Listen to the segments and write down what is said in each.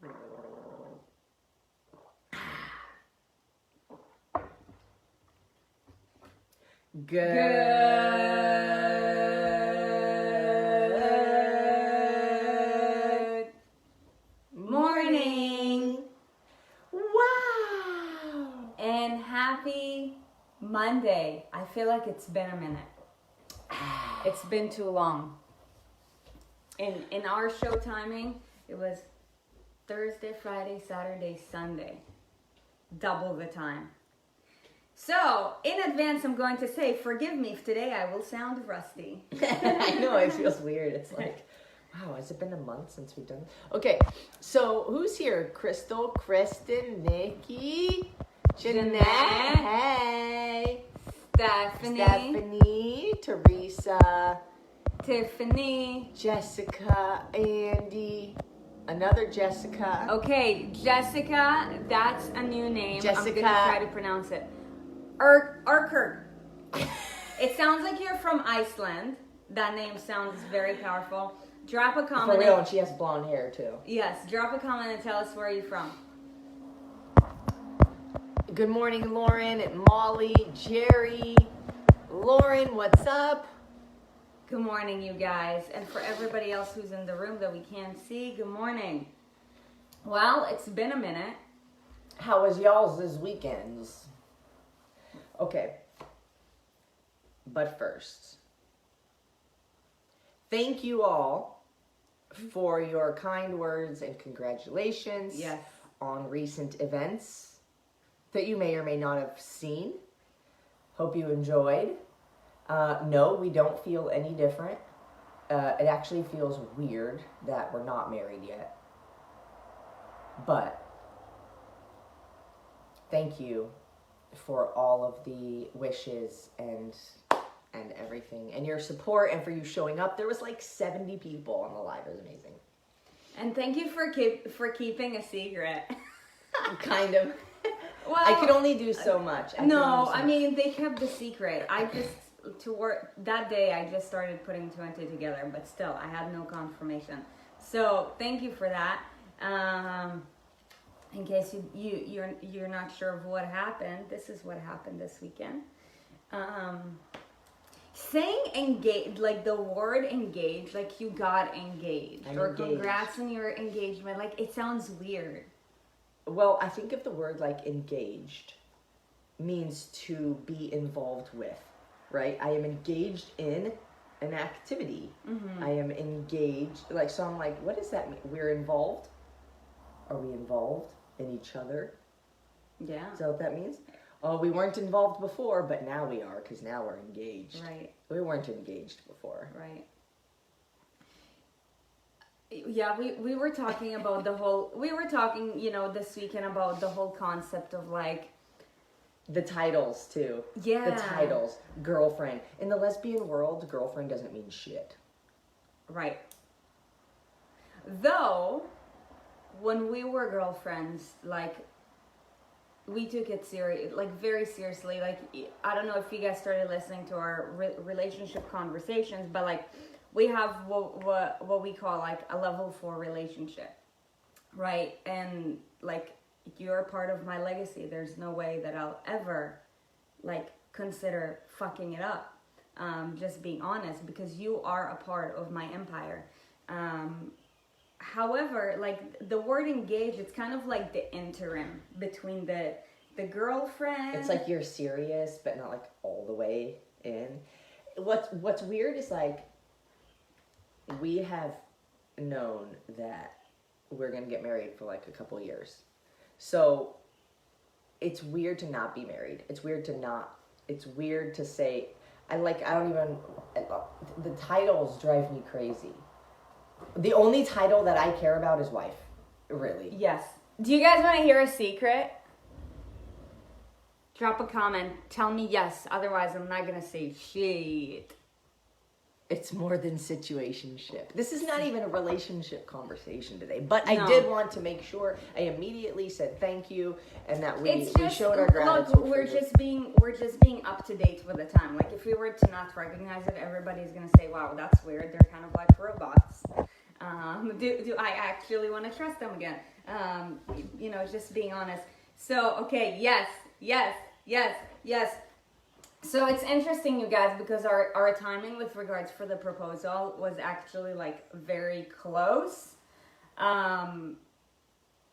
Good morning. Wow. And happy Monday. I feel like it's been a minute. It's been too long. In our show timing, it was Thursday, Friday, Saturday, Sunday. Double the time. So, in advance, I'm going to say, forgive me if today I will sound rusty. I know, it feels weird. It's like, wow, has it been a month since we've done it? Okay, so who's here? Crystal, Kristen, Nikki, Jeanette, hey, Stephanie, Teresa, Tiffany, Jessica, Andy, another Jessica. Okay, Jessica, that's a new name. Jessica. I'm gonna try to pronounce it. Urker. It sounds like you're from Iceland. That name sounds very powerful. Drop a comment. For real, and she has blonde hair too. Yes, drop a comment and tell us where you're from. Good morning, Lauren and Molly, Jerry. Lauren, what's up? Good morning, you guys. And for everybody else who's in the room that we can't see, good morning. Well, it's been a minute. How was y'all's this weekends? Okay. But first, thank you all for your kind words and congratulations on recent events that you may or may not have seen. Hope you enjoyed. No, we don't feel any different. It actually feels weird that we're not married yet. But thank you for all of the wishes and everything, and your support, and for you showing up. There was like 70 people on the live. It was amazing. And thank you for keeping a secret. Kind of. Well, I could only do so much. I mean, they kept the secret. That day, I just started putting two and two together, but still, I had no confirmation. So, thank you for that. In case you're not sure of what happened, this is what happened this weekend. Saying engage, like the word engage, like you got engaged, or engaged. Congrats on your engagement, like it sounds weird. Well, I think of the word like engaged means to be involved with, right? I am engaged in an activity. Mm-hmm. I am engaged, like, so I'm like, what does that mean? We're involved? Are we involved in each other? Yeah. Is that what that means? Oh, we weren't involved before, but now we are, because now we're engaged. Right. We weren't engaged before. Right. Yeah, we were talking about this weekend about the whole concept of like... The titles, too. Yeah. The titles. Girlfriend. In the lesbian world, girlfriend doesn't mean shit. Right. Though, when we were girlfriends, like, we took it very seriously. Like, I don't know if you guys started listening to our relationship conversations, but like, we have what we call like a level 4 relationship, right? And like, you're a part of my legacy. There's no way that I'll ever like consider fucking it up. Just being honest, because you are a part of my empire. However, like the word engage, it's kind of like the interim between the girlfriend. It's like you're serious, but not like all the way in. What's weird is like, we have known that we're going to get married for like a couple years. So it's weird to not be married. It's weird to say, the titles drive me crazy. The only title that I care about is wife, really. Yes. Do you guys want to hear a secret? Drop a comment. Tell me yes. Otherwise, I'm not going to say shit. It's more than situationship. This is not even a relationship conversation today. But I did want to make sure I immediately said thank you, and that we showed our gratitude. Look, we're just being up to date with the time. Like, if we were to not recognize it, everybody's gonna say, "Wow, that's weird." They're kind of like robots. Do I actually want to trust them again? Just being honest. So, okay, yes. So it's interesting, you guys, because our timing with regards for the proposal was actually like very close.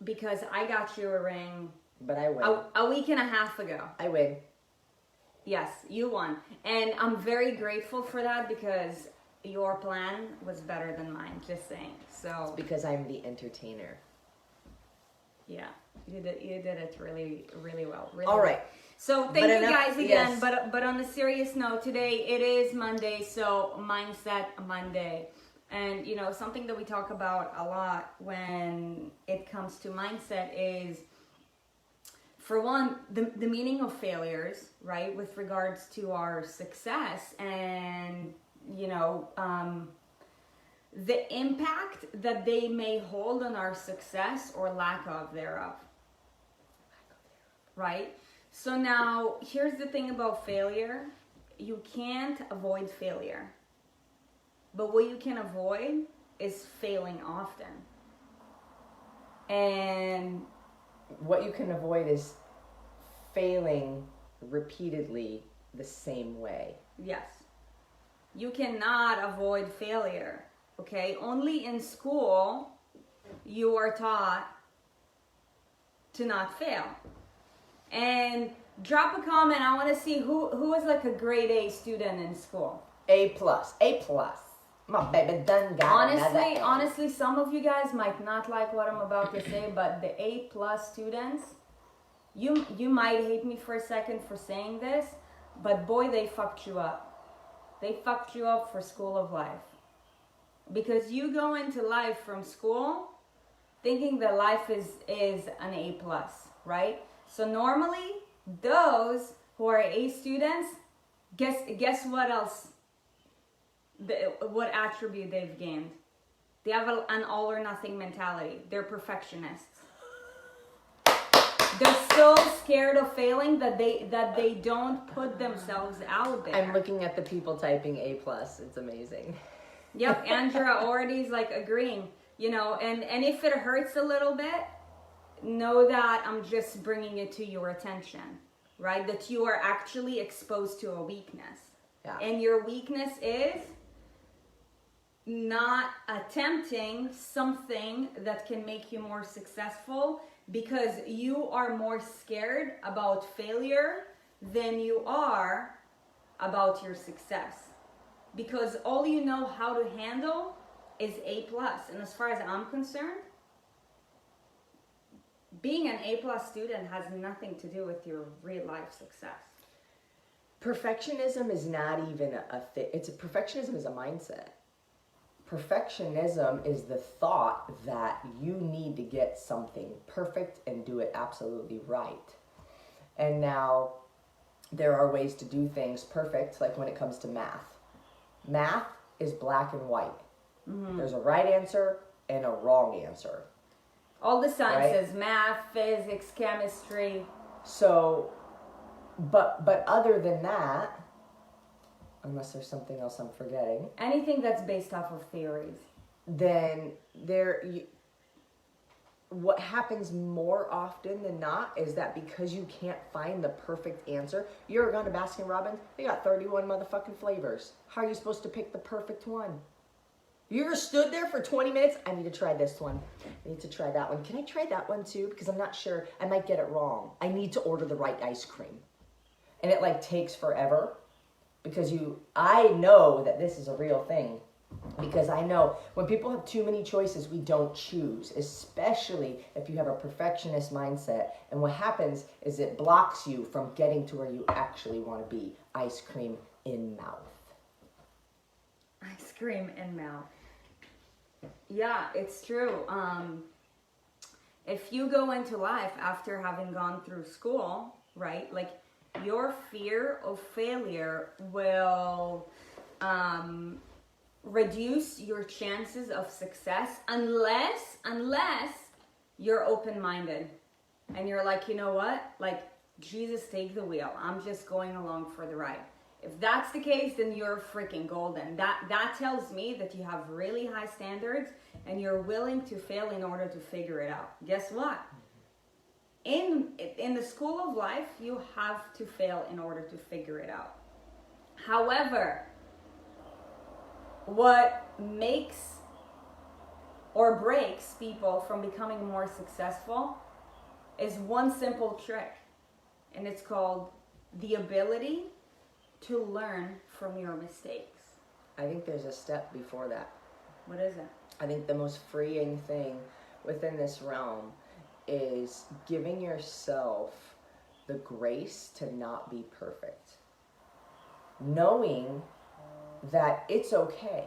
Because I got you a ring. But I win. A week and a half ago. I win. Yes, you won. And I'm very grateful for that because your plan was better than mine, just saying. So it's because I'm the entertainer. Yeah, you did it really, really well. Really All right. Well. So thank you guys again. Yes. But on a serious note, today it is Monday, so Mindset Monday. And something that we talk about a lot when it comes to mindset is, for one, the meaning of failures, right? With regards to our success and, the impact that they may hold on our success or lack of thereof. Right? So now, here's the thing about failure. You can't avoid failure. But what you can avoid is failing often. And what you can avoid is failing repeatedly the same way. Yes. You cannot avoid failure, okay? Only in school you are taught to not fail. And drop a comment. I want to see who was like a grade A student in school. A+. My baby done got honestly, some of you guys might not like what I'm about to say, but the A+ students, you might hate me for a second for saying this, but boy, they fucked you up. They fucked you up for school of life. Because you go into life from school thinking that life is an A+, right? So normally, those who are A students, guess what else? What attribute they've gained? They have an all or nothing mentality. They're perfectionists. They're so scared of failing that they don't put themselves out there. I'm looking at the people typing A+. It's amazing. Yep, Andrea already is like agreeing. And if it hurts a little bit, know that I'm just bringing it to your attention, right? That you are actually exposed to a weakness. Yeah. And your weakness is not attempting something that can make you more successful because you are more scared about failure than you are about your success. Because all you know how to handle is A+. And as far as I'm concerned, being an A+ student has nothing to do with your real life success. Perfectionism is not even a thing. Perfectionism is a mindset. Perfectionism is the thought that you need to get something perfect and do it absolutely right. And now there are ways to do things perfect, like when it comes to math. Math is black and white. Mm-hmm. There's a right answer and a wrong answer. All the sciences, right? Math, physics, chemistry. So, but other than that, unless there's something else I'm forgetting. Anything that's based off of theories. Then what happens more often than not is that because you can't find the perfect answer, you're going to Baskin Robbins, they got 31 motherfucking flavors. How are you supposed to pick the perfect one? You ever stood there for 20 minutes? I need to try this one. I need to try that one. Can I try that one too? Because I'm not sure. I might get it wrong. I need to order the right ice cream. And it like takes forever. Because I know that this is a real thing. Because I know when people have too many choices, we don't choose. Especially if you have a perfectionist mindset. And what happens is it blocks you from getting to where you actually want to be. Ice cream in mouth. Ice cream in mouth. Yeah, it's true. If you go into life after having gone through school, right? Like your fear of failure will reduce your chances of success unless you're open-minded and you're like, you know what? Like, Jesus, take the wheel. I'm just going along for the ride. If that's the case, then you're freaking golden. That tells me that you have really high standards and you're willing to fail in order to figure it out. Guess what? In the school of life, you have to fail in order to figure it out. However, what makes or breaks people from becoming more successful is one simple trick, and it's called the ability to learn from your mistakes. I think there's a step before that. What is it? I think the most freeing thing within this realm is giving yourself the grace to not be perfect. Knowing that it's okay.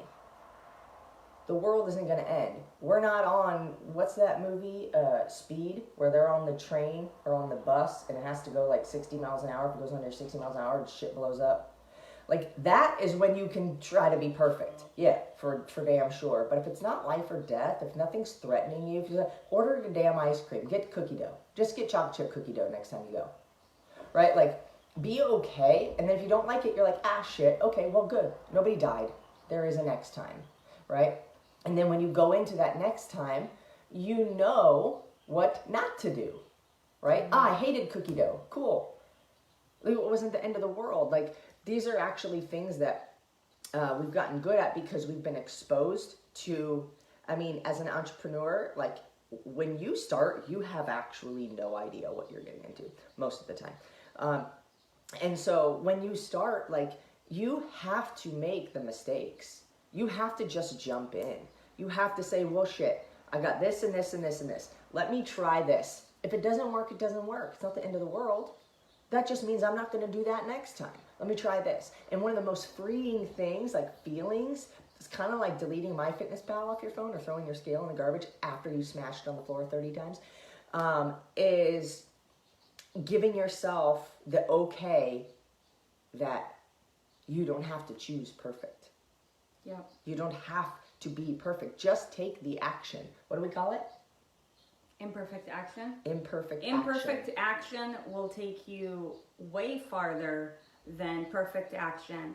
The world isn't going to end. We're not on, what's that movie, Speed, where they're on the train or on the bus and it has to go like 60 miles an hour. If it goes under 60 miles an hour, shit blows up. Like, that is when you can try to be perfect. Yeah, for damn sure. But if it's not life or death, if nothing's threatening you, if you order the damn ice cream, get cookie dough. Just get chocolate chip cookie dough next time you go. Right? Like, be okay. And then if you don't like it, you're like, ah, shit. Okay, well, good. Nobody died. There is a next time. Right? And then when you go into that next time, you know what not to do. Right? Mm-hmm. I hated cookie dough. Cool. It wasn't the end of the world. Like, these are actually things that we've gotten good at because we've been exposed to. I mean, as an entrepreneur, like, when you start, you have actually no idea what you're getting into most of the time. And so when you start, like, you have to make the mistakes. You have to just jump in. You have to say, well, shit, I got this and this and this and this. Let me try this. If it doesn't work, it doesn't work. It's not the end of the world. That just means I'm not going to do that next time. Let me try this. And one of the most freeing things, like feelings, it's kind of like deleting MyFitnessPal off your phone or throwing your scale in the garbage after you smashed it on the floor 30 times, is giving yourself the okay that you don't have to choose perfect. Yeah. You don't have to be perfect. Just take the action. What do we call it? Imperfect action. Imperfect action will take you way farther than perfect action.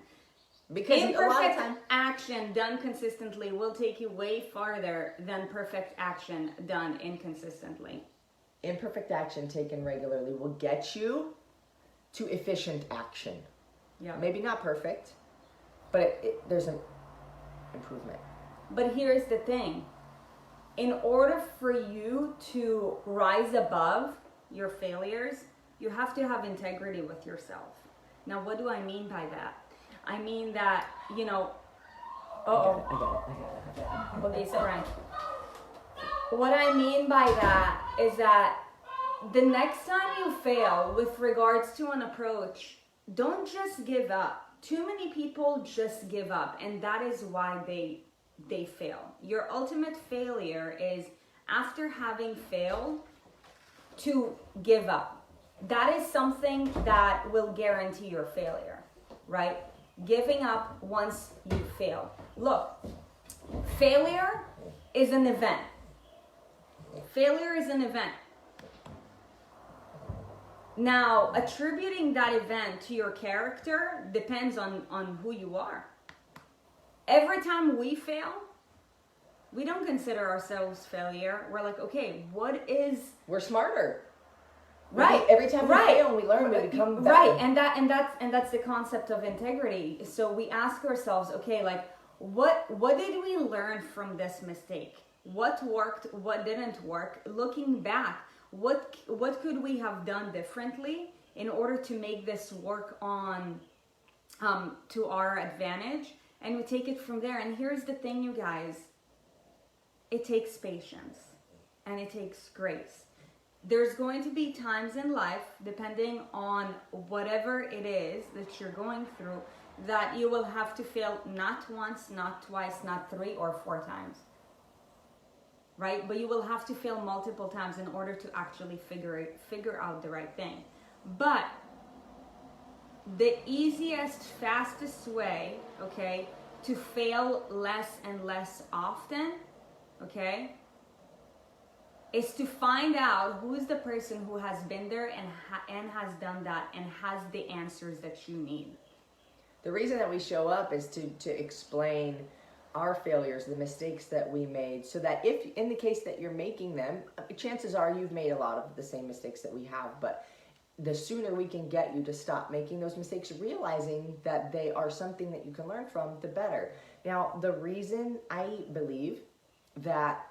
Because imperfect a lot of time, action done consistently will take you way farther than perfect action done inconsistently. Imperfect action taken regularly will get you to efficient action. Yeah. Maybe not perfect, but there's an improvement. But here's the thing. In order for you to rise above your failures, you have to have integrity with yourself. Now, what do I mean by that? I mean that, you know... I got it. Okay, so Frank. What I mean by that is that the next time you fail with regards to an approach, don't just give up. Too many people just give up, and that is why they fail. Your ultimate failure is, after having failed, to give up. That is something that will guarantee your failure, right? Giving up once you fail. Look, failure is an event. Failure is an event. Now, attributing that event to your character depends on who you are. Every time we fail, we don't consider ourselves failure. We're like, okay, what is... We're smarter. Right. Every time we fail and we learn, we become better. Right, and that's the concept of integrity. So we ask ourselves, okay, like, what did we learn from this mistake? What worked? What didn't work? Looking back, what could we have done differently in order to make this work on to our advantage? And we take it from there. And here's the thing, you guys. It takes patience and it takes grace. There's going to be times in life, depending on whatever it is that you're going through, that you will have to fail not once, not twice, not 3 or 4 times. Right? But you will have to fail multiple times in order to actually figure out the right thing. But the easiest, fastest way, okay, to fail less and less often, okay, is to find out who is the person who has been there and has done that and has the answers that you need. The reason that we show up is to explain our failures, the mistakes that we made, so that if in the case that you're making them, chances are you've made a lot of the same mistakes that we have, but the sooner we can get you to stop making those mistakes, realizing that they are something that you can learn from, the better. Now, the reason I believe that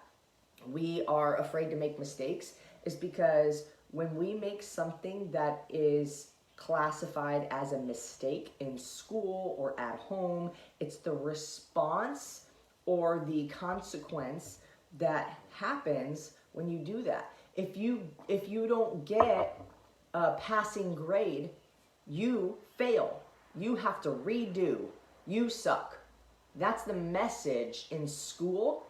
we are afraid to make mistakes is because when we make something that is classified as a mistake in school or at home, it's the response or the consequence that happens when you do that. If you don't get a passing grade, you fail. You have to redo. You suck. That's the message in school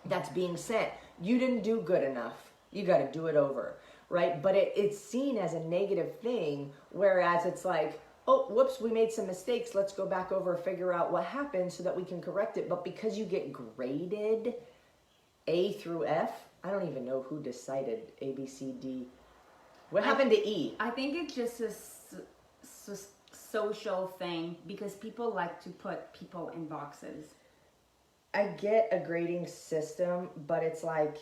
that's being sent. You didn't do good enough. You got to do it over, right? But it's seen as a negative thing, whereas it's like, oh, whoops, we made some mistakes. Let's go back over, figure out what happened so that we can correct it. But because you get graded A through F, I don't even know who decided A, B, C, D. What happened to E? I think it's just a social thing because people like to put people in boxes. I get a grading system, but it's like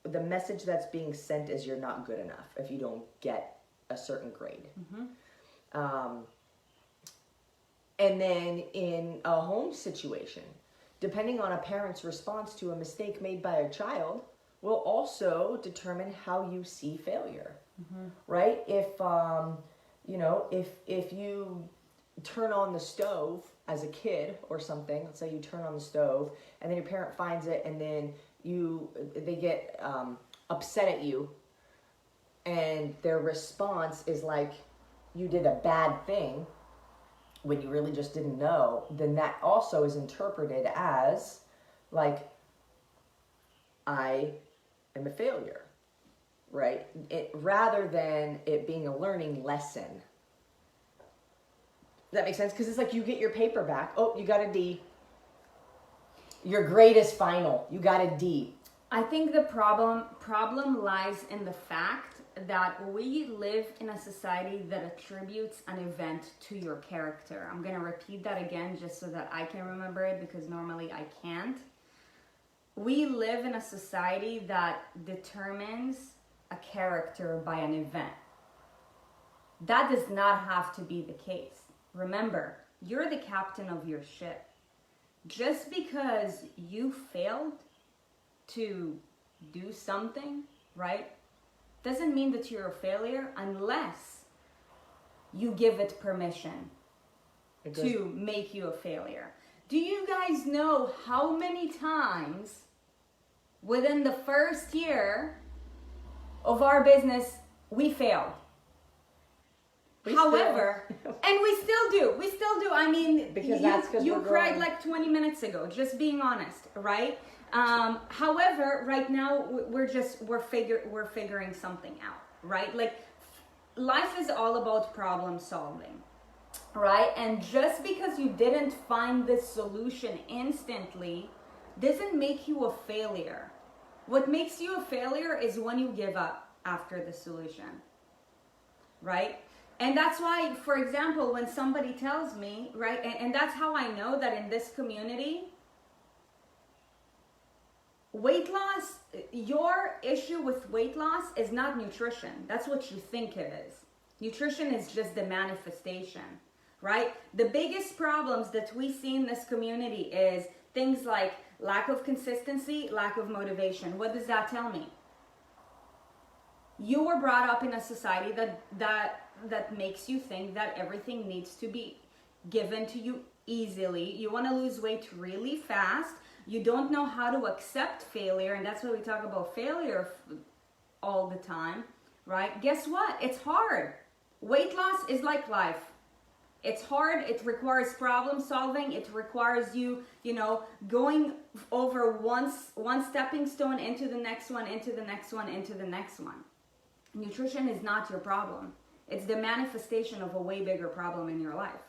the message that's being sent is you're not good enough if you don't get a certain grade. Mm-hmm. And then in a home situation, depending on a parent's response to a mistake made by a child, will also determine how you see failure. Mm-hmm. Right? If if you turn on the stove as a kid or something, let's say you turn on the stove and then your parent finds it and then they get upset at you and their response is like you did a bad thing when you really just didn't know, then that also is interpreted as like I am a failure. Right? Rather than it being a learning lesson. Does that make sense? Because it's like you get your paper back. Oh, you got a D. Your grade is final. You got a D. I think the problem lies in the fact that we live in a society that attributes an event to your character. I'm going to repeat that again just so that I can remember it because normally I can't. We live in a society that determines a character by an event. That does not have to be the case. Remember, you're the captain of your ship. Just because you failed to do something, right, doesn't mean that you're a failure unless you give it permission to make you a failure. Do you guys know how many times within the first year of our business we failed? However, and we still do. I mean, because you cried like 20 minutes ago, just being honest, right? However, right now we're figuring something out, right? Like life is all about problem solving, right? And just because you didn't find this solution instantly doesn't make you a failure. What makes you a failure is when you give up after the solution, right? And that's why, for example, when somebody tells me, right, and that's how I know that in this community, weight loss, your issue with weight loss is not nutrition. That's what you think it is. Nutrition is just the manifestation, right? The biggest problems that we see in this community is things like lack of consistency, lack of motivation. What does that tell me? You were brought up in a society that makes you think that everything needs to be given to you easily. You want to lose weight really fast. You don't know how to accept failure, and that's why we talk about failure all the time, right? Guess what? It's hard. Weight loss is like life. It's hard. It requires problem solving. It requires you, going over one stepping stone into the next one, into the next one, into the next one. Nutrition is not your problem. It's the manifestation of a way bigger problem in your life.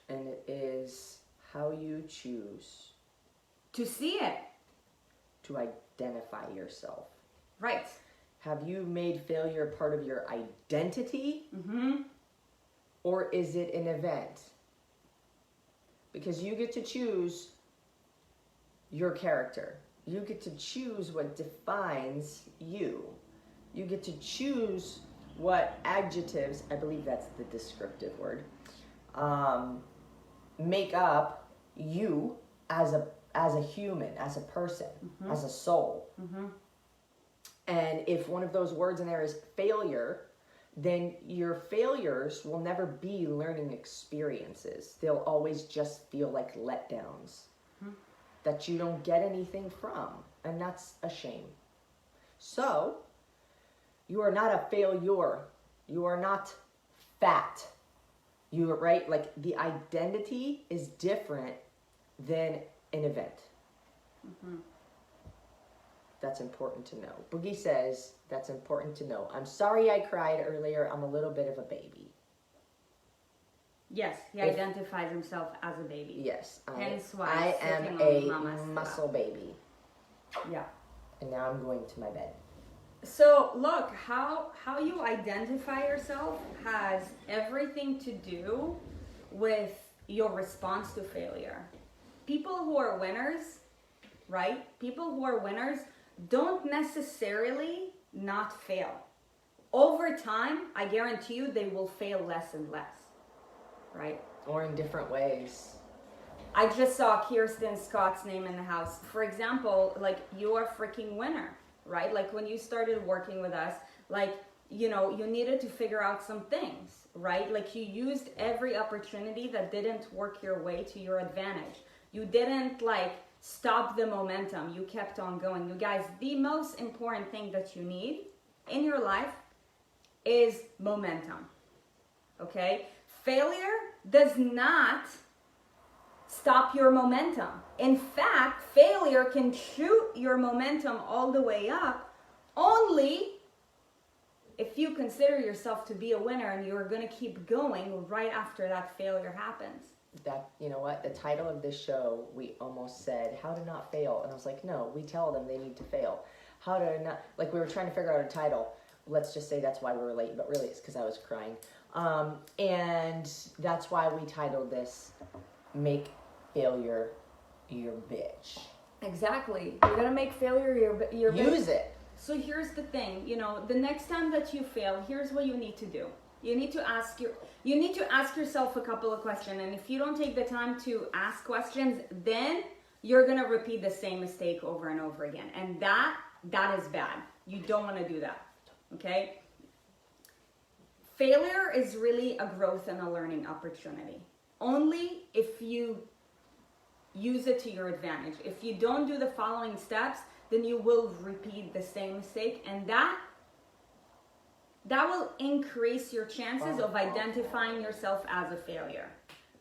And it is how you choose to see it. To identify yourself. Right. Have you made failure part of your identity? Mm-hmm. Or is it an event? because you get to choose your character. You get to choose what defines you. You get to choose what adjectives, I believe that's the descriptive word, make up you as a human, as a person, as a soul. And if one of those words in there is failure, then your failures will never be learning experiences. They'll always just feel like letdowns that you don't get anything from. And that's a shame. So, you are not a failure. You are not fat. You are right. Like, the identity is different than an event. That's important to know. Boogie says that's important to know. I'm sorry I cried earlier. I'm a little bit of a baby. Yes, he identifies himself as a baby. Yes. Hence why I am a muscle baby. Yeah. And now I'm going to my bed. So look, how you identify yourself has everything to do with your response to failure. People who are winners, right? People who are winners don't necessarily not fail. Over time, I guarantee you they will fail less and less, right? Or in different ways. I just saw Kirsten Scott's name in the house. For example, like, you're a freaking winner, right? Like, when you started working with us, like, you know, you needed to figure out some things, right? Like, you used every opportunity that didn't work your way to your advantage. You didn't, like, stop the momentum. You kept on going. You guys, the most important thing that you need in your life is momentum, okay? Failure does not stop your momentum. In fact, failure can shoot your momentum all the way up only if you consider yourself to be a winner and you're going to keep going right after that failure happens. That, you know what, the title of this show, we almost said how to not fail, and I was like, no, we tell them they need to fail. How to not, like, we were trying to figure out a title. Let's just say that's why we were late, but really it's because I was crying. And that's why we titled this Make Failure Your Bitch. Exactly. You're gonna make failure your bitch. Use it. So here's the thing, you know, the next time that you fail, here's what you need to do. You need to ask yourself a couple of questions, and if you don't take the time to ask questions, then you're gonna repeat the same mistake over and over again, and that is bad. You don't want to do that. Okay? Failure is really a growth and a learning opportunity. Only if you use it to your advantage. If you don't do the following steps, then you will repeat the same mistake, and that will increase your chances of identifying yourself as a failure,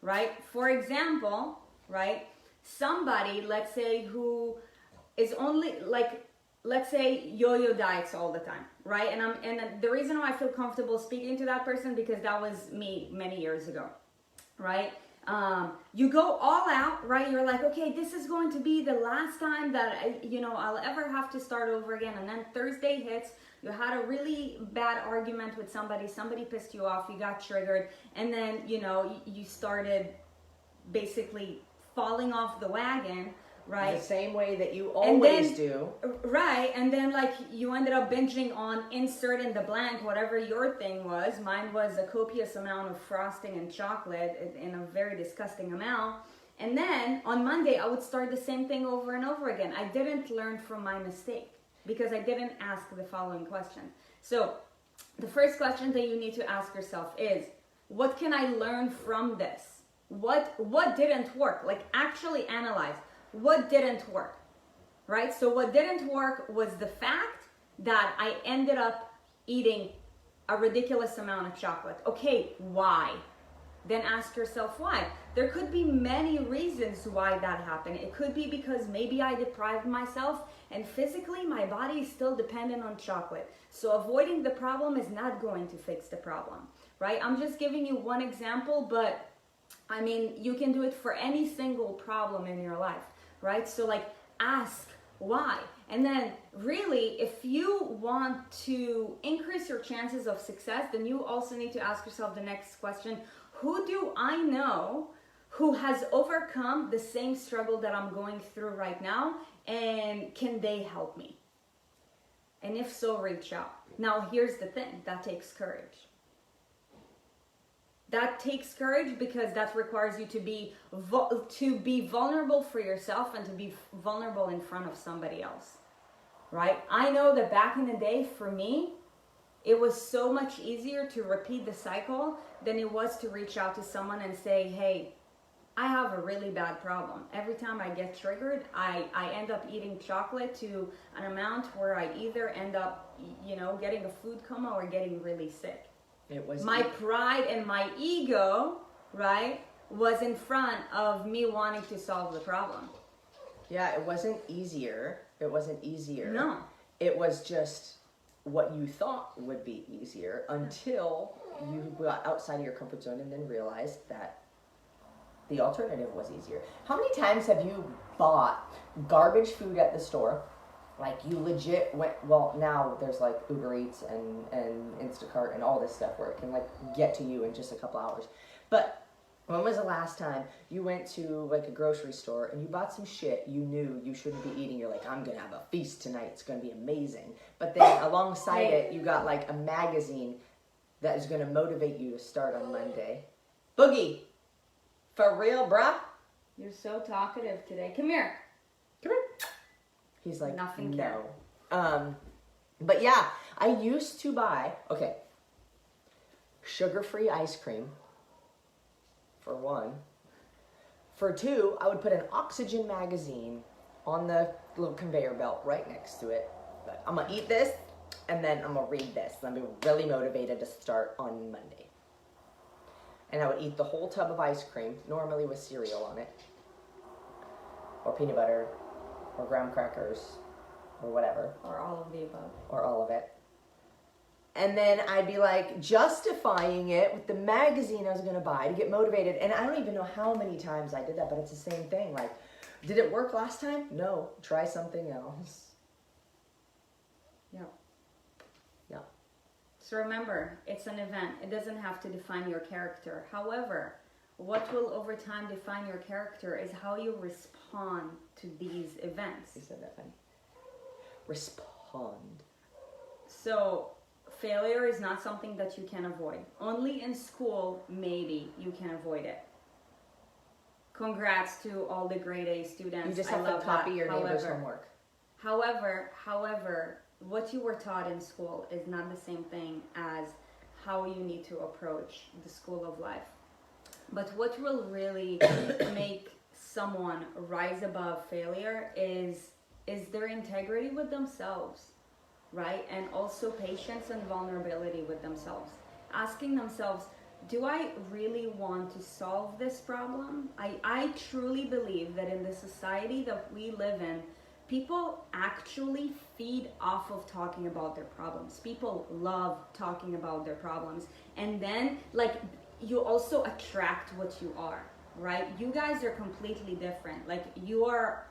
right? For example, right, somebody, let's say, who is only, like, let's say yo-yo diets all the time, right? And the reason why I feel comfortable speaking to that person, because that was me many years ago, right? You go all out, right? You're like, okay, this is going to be the last time that I'll ever have to start over again. And then Thursday hits, you had a really bad argument with somebody pissed you off, you got triggered, and then, you started basically falling off the wagon, right? The same way that you always do. Right, and then, like, you ended up binging on insert in the blank, whatever your thing was. Mine was a copious amount of frosting and chocolate in a very disgusting amount. And then on Monday, I would start the same thing over and over again. I didn't learn from my mistake because I didn't ask the following question. So the first question that you need to ask yourself is, what can I learn from this? What didn't work? Like, actually analyze. What didn't work, right? So what didn't work was the fact that I ended up eating a ridiculous amount of chocolate. Okay, why? Then ask yourself why. There could be many reasons why that happened. It could be because maybe I deprived myself and physically my body is still dependent on chocolate. So avoiding the problem is not going to fix the problem, right? I'm just giving you one example, but I mean, you can do it for any single problem in your life, right? So, like, ask why. And then really, if you want to increase your chances of success, then you also need to ask yourself the next question: who do I know who has overcome the same struggle that I'm going through right now, and can they help me? And if so, reach out. Now, here's the thing, that takes courage. That takes courage because that requires you to be vulnerable for yourself and to be vulnerable in front of somebody else, right? I know that back in the day, for me, it was so much easier to repeat the cycle than it was to reach out to someone and say, hey, I have a really bad problem. Every time I get triggered, I end up eating chocolate to an amount where I either end up, getting a food coma or getting really sick. It was my pride and my ego, right, was in front of me wanting to solve the problem. Yeah, it wasn't easier. No. It was just what you thought would be easier until you got outside of your comfort zone and then realized that the alternative was easier. How many times have you bought garbage food at the store? Like you legit went, well, now there's like Uber Eats and Instacart and all this stuff where it can like get to you in just a couple hours. But when was the last time you went to like a grocery store and you bought some shit you knew you shouldn't be eating? You're like, I'm going to have a feast tonight. It's going to be amazing. But then alongside it, you got like a magazine that is going to motivate you to start on Monday. Boogie, for real, bruh? You're so talkative today. Come here. He's like, nothing no. But yeah, I used to buy, sugar-free ice cream, for one. For two, I would put an oxygen magazine on the little conveyor belt right next to it. But I'm going to eat this, and then I'm going to read this. I'm really motivated to start on Monday. And I would eat the whole tub of ice cream, normally with cereal on it, or peanut butter, or graham crackers, or whatever. Or all of the above. Or all of it. And then I'd be like justifying it with the magazine I was going to buy to get motivated. And I don't even know how many times I did that, but it's the same thing. Like, did it work last time? No. Try something else. Yeah. Yeah. So remember, it's an event. It doesn't have to define your character. However, what will over time define your character is how you respond to these events. You said that funny. Respond. So failure is not something that you can avoid. Only in school, maybe you can avoid it. Congrats to all the grade A students. You just have to copy your neighbor's homework. However, what you were taught in school is not the same thing as how you need to approach the school of life. But what will really make someone rise above failure is their integrity with themselves, right? And also patience and vulnerability with themselves. Asking themselves, do I really want to solve this problem? I truly believe that in the society that we live in, people actually feed off of talking about their problems. People love talking about their problems. And then, you also attract what you are, right? You guys are completely different. Like, you're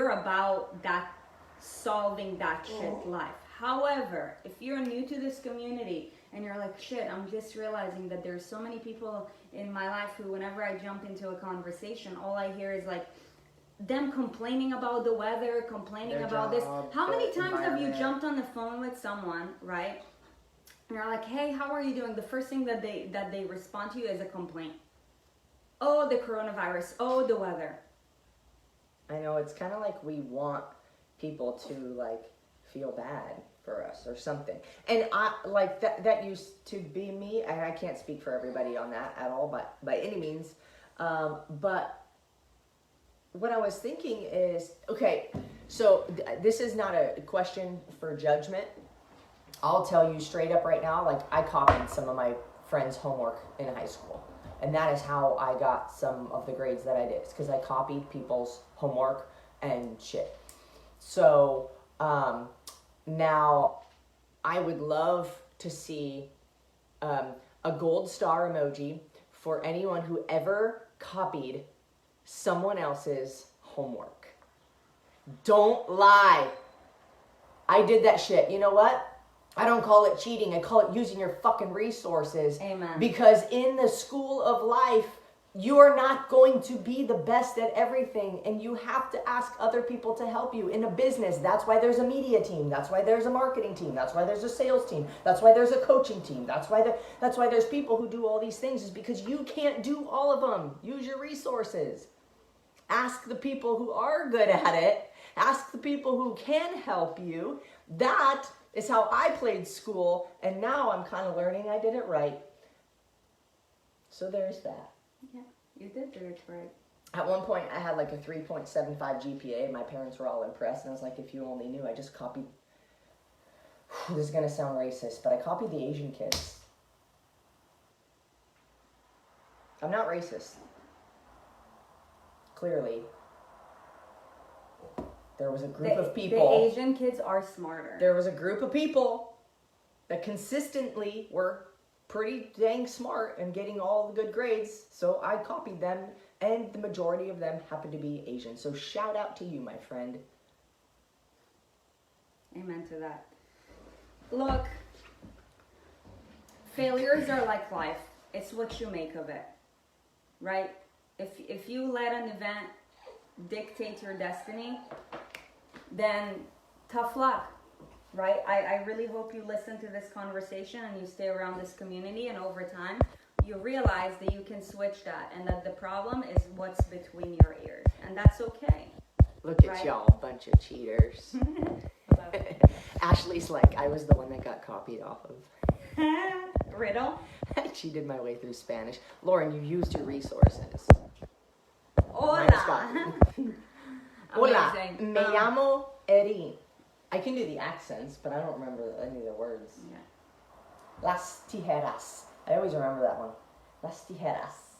about that, solving that shit life. However, if you're new to this community and you're like, shit, I'm just realizing that there's so many people in my life who, whenever I jump into a conversation, all I hear is like them complaining about the weather, complaining their about job, this. How many times have you environment. jumped on the phone with someone, right? And you're like, hey, how are you doing? The first thing that they respond to you is a complaint. Oh, the coronavirus. Oh, the weather. I know, it's kind of like we want people to feel bad for us or something. And I that used to be me, and I can't speak for everybody on that at all, but by any means. But what I was thinking is, okay, so this is not a question for judgment. I'll tell you straight up right now, I copied some of my friends' homework in high school. And that is how I got some of the grades that I did. It's because I copied people's homework and shit. So now I would love to see a gold star emoji for anyone who ever copied someone else's homework. Don't lie. I did that shit. You know what? I don't call it cheating. I call it using your fucking resources. Amen. Because in the school of life, You are not going to be the best at everything, and you have to ask other people to help you. In a business, that's why there's a media team. That's why there's a marketing team. That's why there's a sales team. That's why there's a coaching team. That's why there's people who do all these things, is because you can't do all of them. Use your resources. Ask the people who are good at it. Ask the people who can help you. That is how I played school, and now I'm kind of learning I did it right. So there's that. Yeah, you did do it right. At one point, I had like a 3.75 GPA, and my parents were all impressed, and I was like, if you only knew, I just copied... This is going to sound racist, but I copied the Asian kids. I'm not racist. Clearly. There was a group of people... The Asian kids are smarter. There was a group of people that consistently were pretty dang smart and getting all the good grades, so I copied them, and the majority of them happened to be Asian. So shout out to you, my friend. Amen to that. Look, failures are like life. It's what you make of it, right? If you let an event dictate your destiny, then tough luck. Right? I really hope you listen to this conversation and you stay around this community, and over time you realize that you can switch that, and that the problem is what's between your ears, and that's okay. Look at y'all, bunch of cheaters. Ashley's like, I was the one that got copied off of. Riddle? I cheated my way through Spanish. Lauren, you used your resources. Hola. Hola, me llamo Erin. I can do the accents, but I don't remember any of the words. Yeah. Las tijeras. I always remember that one. Las tijeras.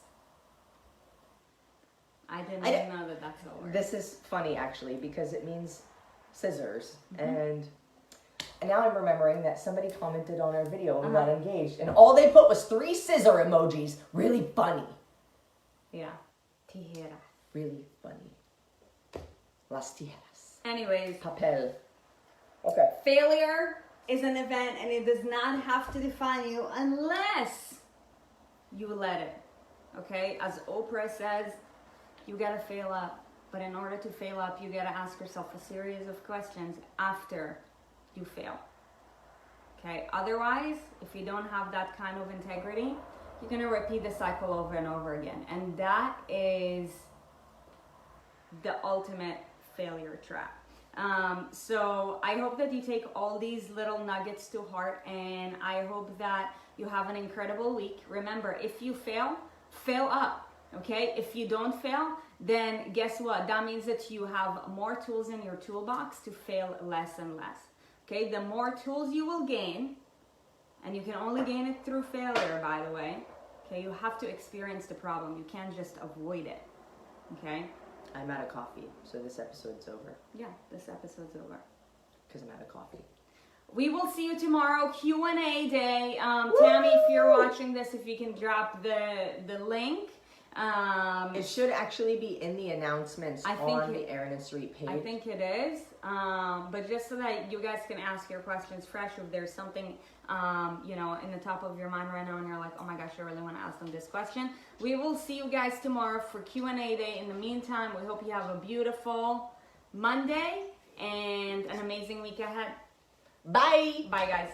I didn't even know that that's a word. This is funny, actually, because it means scissors. And now I'm remembering that somebody commented on our video and we got engaged. And all they put was 3 scissor emojis. Really funny. Yeah. Tijera. Really funny. Las tijeras. Anyways. Papel. Okay. Failure is an event, and it does not have to define you unless you let it. Okay? As Oprah says, you gotta fail up. But in order to fail up, you gotta ask yourself a series of questions after you fail. Okay? Otherwise, if you don't have that kind of integrity, you're gonna repeat the cycle over and over again. And that is the ultimate failure trap. So I hope that you take all these little nuggets to heart, and I hope that you have an incredible week. Remember, if you fail, fail up, okay? If you don't fail, then guess what? That means that you have more tools in your toolbox to fail less and less, okay? The more tools you will gain, and you can only gain it through failure, by the way, okay? You have to experience the problem. You can't just avoid it, okay? I'm out of coffee, so this episode's over. Yeah, this episode's over. Because I'm out of coffee. We will see you tomorrow, Q&A day. Tammy, if you're watching this, if you can drop the link. It should actually be in the announcements on the Erin Sarit page. I think it is. But just so that you guys can ask your questions fresh, if there's something, in the top of your mind right now and you're like, oh my gosh, I really want to ask them this question. We will see you guys tomorrow for Q&A day. In the meantime, we hope you have a beautiful Monday and an amazing week ahead. Bye. Bye, guys.